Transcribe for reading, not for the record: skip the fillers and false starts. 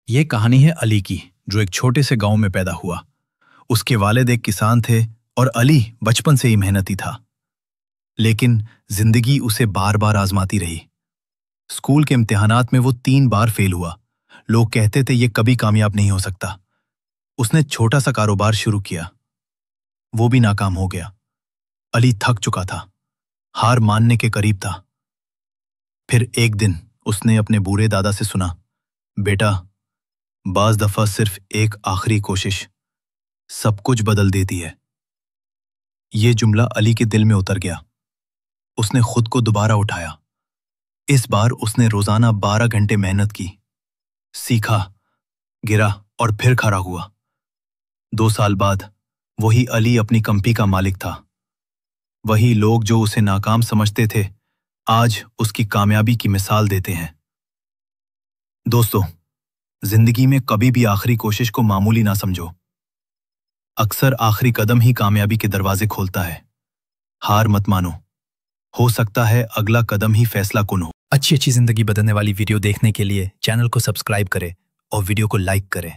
ये कहानी है अली की, जो एक छोटे से गांव में पैदा हुआ। उसके वालिद एक किसान थे और अली बचपन से ही मेहनती था। लेकिन जिंदगी उसे बार बार आजमाती रही। स्कूल के इम्तिहानात में वो 3 बार फेल हुआ। लोग कहते थे ये कभी कामयाब नहीं हो सकता। उसने छोटा सा कारोबार शुरू किया, वो भी नाकाम हो गया। अली थक चुका था, हार मानने के करीब था। फिर एक दिन उसने अपने बूढ़े दादा से सुना, बेटा, बाज दफा सिर्फ एक आखिरी कोशिश सब कुछ बदल देती है। ये जुमला अली के दिल में उतर गया। उसने खुद को दोबारा उठाया। इस बार उसने रोजाना 12 घंटे मेहनत की, सीखा, गिरा और फिर खड़ा हुआ। 2 साल बाद वही अली अपनी कंपनी का मालिक था। वही लोग जो उसे नाकाम समझते थे, आज उसकी कामयाबी की मिसाल देते हैं। दोस्तों, जिंदगी में कभी भी आखिरी कोशिश को मामूली ना समझो। अक्सर आखिरी कदम ही कामयाबी के दरवाजे खोलता है। हार मत मानो, हो सकता है अगला कदम ही फैसला कुन हो। अच्छी जिंदगी बदलने वाली वीडियो देखने के लिए चैनल को सब्सक्राइब करें और वीडियो को लाइक करें।